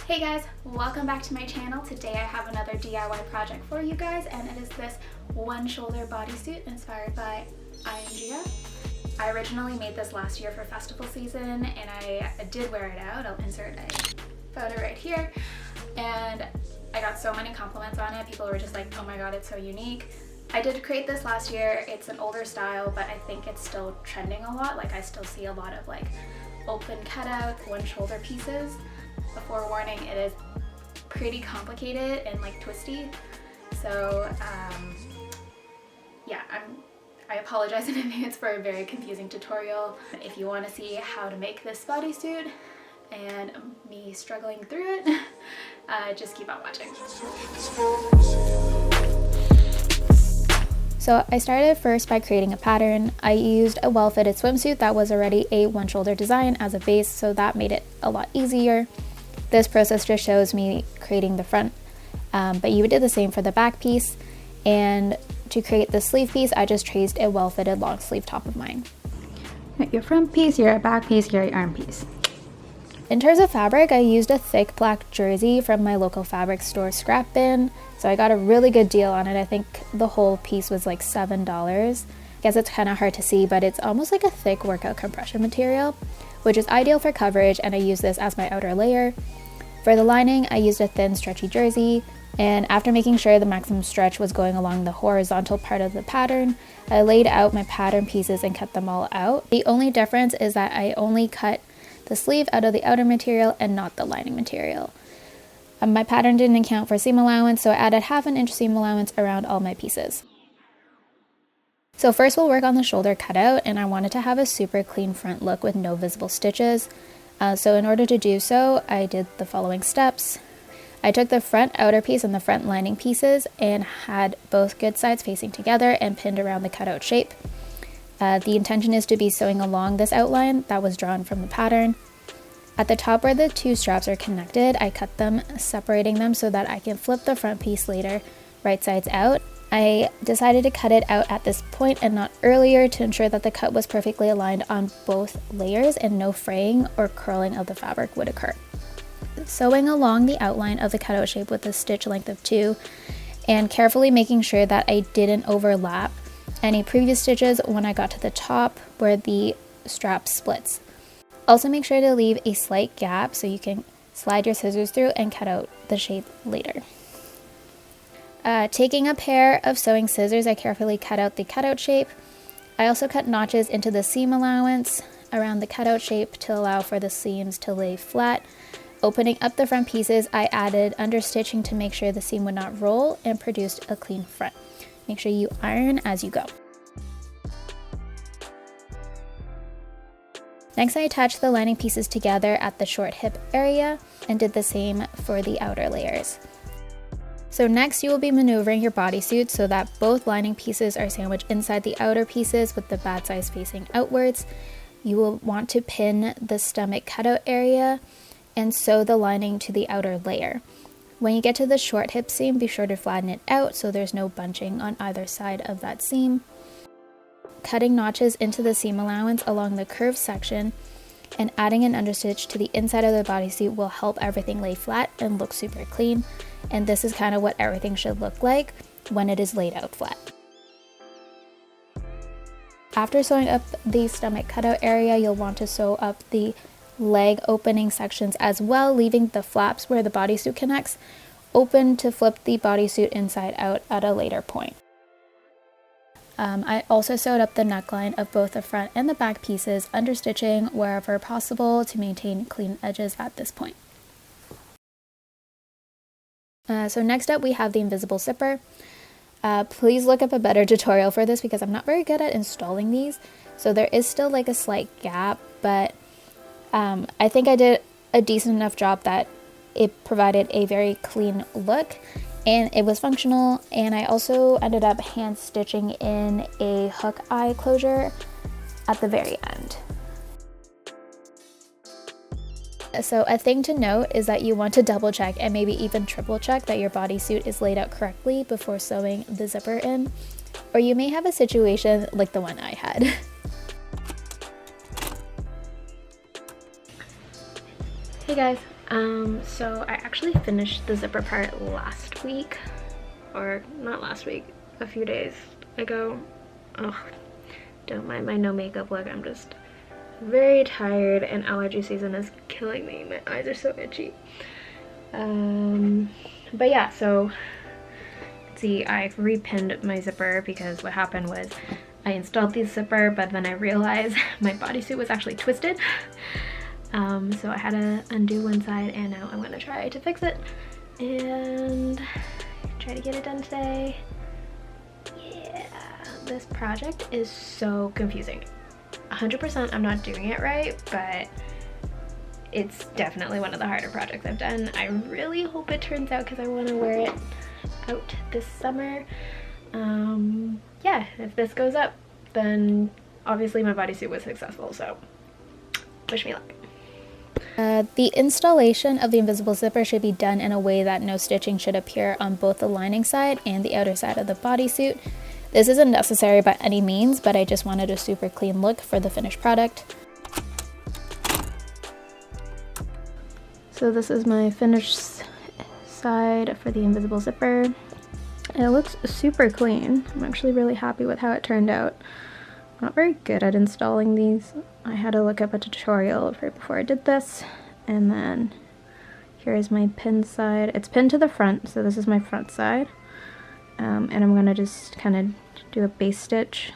Hey guys, welcome back to my channel. Today I have another DIY project for you guys, and it is this one shoulder bodysuit inspired by I AM GIA. I originally made this last year for festival season, and I did wear it out. I'll insert a photo right here, and I got so many compliments on it. People were just like, oh my god, it's so unique. I did create this last year. It's an older style, but I think it's still trending a lot. Like, I still see a lot of like open cutout, one shoulder pieces. A forewarning, it is pretty complicated and like twisty, so yeah, I apologize in advance for a very confusing tutorial. If you want to see how to make this bodysuit and me struggling through it, just keep on watching. So I started first by creating a pattern. I used a well-fitted swimsuit that was already a one-shoulder design as a base, so that made it a lot easier. This process just shows me creating the front, but you would do the same for the back piece. And to create the sleeve piece, I just traced a well-fitted long sleeve top of mine. Your front piece, your back piece, your arm piece. In terms of fabric, I used a thick black jersey from my local fabric store scrap bin. So I got a really good deal on it. I think the whole piece was like $7. I guess it's kind of hard to see, but it's almost like a thick workout compression material, which is ideal for coverage, and I use this as my outer layer. For the lining, I used a thin stretchy jersey, and after making sure the maximum stretch was going along the horizontal part of the pattern, I laid out my pattern pieces and cut them all out. The only difference is that I only cut the sleeve out of the outer material and not the lining material. My pattern didn't account for seam allowance, so I added 1/2 inch seam allowance around all my pieces. So first we'll work on the shoulder cutout, and I wanted to have a super clean front look with no visible stitches. So in order to do so, I did the following steps. I took the front outer piece and the front lining pieces and had both good sides facing together and pinned around the cutout shape. The intention is to be sewing along this outline that was drawn from the pattern. At the top where the two straps are connected, I cut them, separating them so that I can flip the front piece later, right sides out. I decided to cut it out at this point and not earlier to ensure that the cut was perfectly aligned on both layers and no fraying or curling of the fabric would occur. Sewing along the outline of the cutout shape with a stitch length of 2 and carefully making sure that I didn't overlap any previous stitches when I got to the top where the strap splits. Also make sure to leave a slight gap so you can slide your scissors through and cut out the shape later. Taking a pair of sewing scissors, I carefully cut out the cutout shape. I also cut notches into the seam allowance around the cutout shape to allow for the seams to lay flat. Opening up the front pieces, I added understitching to make sure the seam would not roll and produced a clean front. Make sure you iron as you go. Next, I attached the lining pieces together at the short hip area and did the same for the outer layers. So next you will be maneuvering your bodysuit so that both lining pieces are sandwiched inside the outer pieces with the bad sides facing outwards. You will want to pin the stomach cutout area and sew the lining to the outer layer. When you get to the short hip seam, be sure to flatten it out so there's no bunching on either side of that seam. Cutting notches into the seam allowance along the curved section and adding an understitch to the inside of the bodysuit will help everything lay flat and look super clean. And this is kind of what everything should look like when it is laid out flat. After sewing up the stomach cutout area, you'll want to sew up the leg opening sections as well, leaving the flaps where the bodysuit connects open to flip the bodysuit inside out at a later point. I also sewed up the neckline of both the front and the back pieces, understitching wherever possible to maintain clean edges at this point. So next up we have the invisible zipper. Please look up a better tutorial for this because I'm not very good at installing these. So there is still like a slight gap, but I think I did a decent enough job that it provided a very clean look and it was functional. And I also ended up hand stitching in a hook eye closure at the very end. So a thing to note is that you want to double check and maybe even triple check that your bodysuit is laid out correctly before sewing the zipper in, or you may have a situation like the one I had. Hey guys, so I actually finished the zipper part last week, or not last week, a few days ago. Ugh, don't mind my no makeup look, I'm just very tired and allergy season is killing me. My eyes are so itchy. But yeah, so see, I repinned my zipper because what happened was I installed the zipper, but then I realized my bodysuit was actually twisted. So I had to undo one side, and now I'm gonna try to fix it and try to get it done today. Yeah, this project is so confusing. 100% I'm not doing it right, but it's definitely one of the harder projects I've done. I really hope it turns out because I want to wear it out this summer. Yeah, if this goes up, then obviously my bodysuit was successful, so wish me luck. The installation of the invisible zipper should be done in a way that no stitching should appear on both the lining side and the outer side of the bodysuit. This isn't necessary by any means, but I just wanted a super clean look for the finished product. So this is my finished side for the invisible zipper. And it looks super clean. I'm actually really happy with how it turned out. I'm not very good at installing these. I had to look up a tutorial right before I did this. And then here's my pin side. It's pinned to the front, so this is my front side. And I'm gonna just kind of do a base stitch,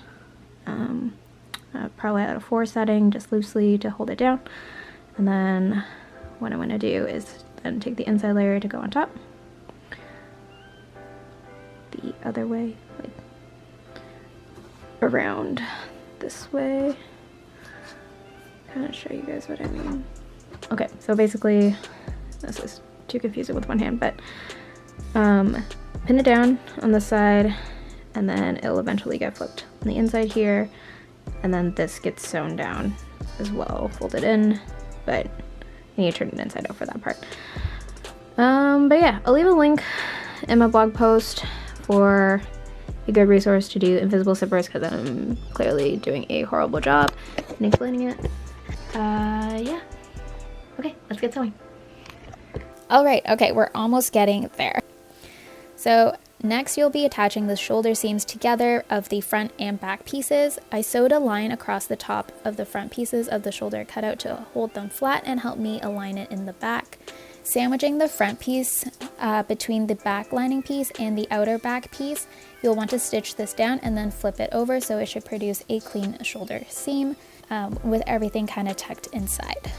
probably at a 4 setting, just loosely to hold it down. And then what I'm gonna do is then take the inside layer to go on top. The other way, like around this way. Kind of show you guys what I mean. Okay, so basically, this is too confusing with one hand, but pin it down on the side, and then it'll eventually get flipped on the inside here, and then this gets sewn down as well, folded in, but you need to turn it inside out for that part. But yeah, I'll leave a link in my blog post for a good resource to do invisible zippers because I'm clearly doing a horrible job in explaining it. Yeah. Okay, let's get sewing. All right, okay, we're almost getting there. So next you'll be attaching the shoulder seams together of the front and back pieces. I sewed a line across the top of the front pieces of the shoulder cutout to hold them flat and help me align it in the back. Sandwiching the front piece between the back lining piece and the outer back piece, you'll want to stitch this down and then flip it over so it should produce a clean shoulder seam with everything kind of tucked inside.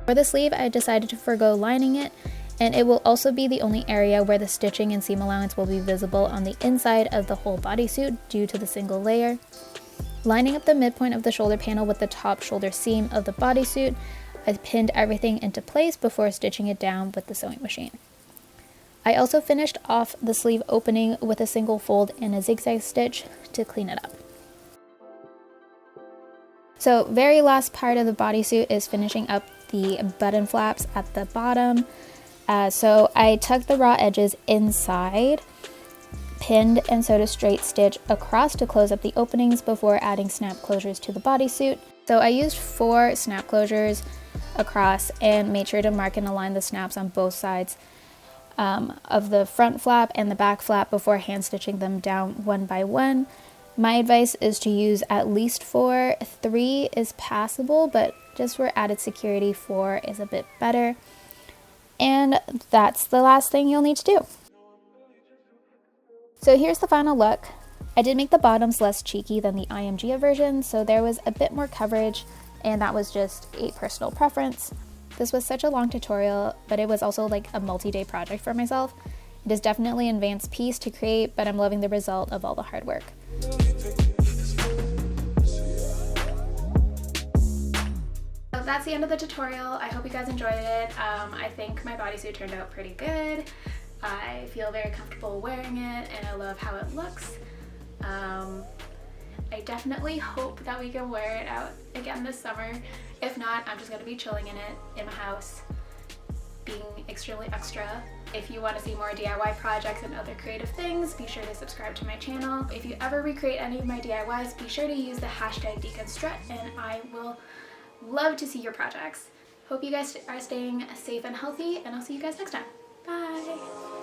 For the sleeve, I decided to forgo lining it, and it will also be the only area where the stitching and seam allowance will be visible on the inside of the whole bodysuit due to the single layer. Lining up the midpoint of the shoulder panel with the top shoulder seam of the bodysuit, I pinned everything into place before stitching it down with the sewing machine. I also finished off the sleeve opening with a single fold and a zigzag stitch to clean it up. So very last part of the bodysuit is finishing up the button flaps at the bottom. So I tucked the raw edges inside, pinned and sewed a straight stitch across to close up the openings before adding snap closures to the bodysuit. So I used 4 snap closures across and made sure to mark and align the snaps on both sides of the front flap and the back flap before hand stitching them down one by one. My advice is to use at least 4. 3 is passable, but just for added security, 4 is a bit better. And that's the last thing you'll need to do. So here's the final look. I did make the bottoms less cheeky than the I AM GIA version, so there was a bit more coverage, and that was just a personal preference. This was such a long tutorial, but it was also like a multi-day project for myself. It is definitely an advanced piece to create, but I'm loving the result of all the hard work. that's the end of the tutorial. I hope you guys enjoyed it. I think my bodysuit turned out pretty good. I feel very comfortable wearing it and I love how it looks. I definitely hope that we can wear it out again this summer. If not, I'm just gonna be chilling in it in my house, being extremely extra. If you want to see more DIY projects and other creative things, be sure to subscribe to my channel. If you ever recreate any of my DIYs, be sure to use the hashtag Deconstrut and I will love to see your projects. Hope you guys are staying safe and healthy, and I'll see you guys next time. Bye!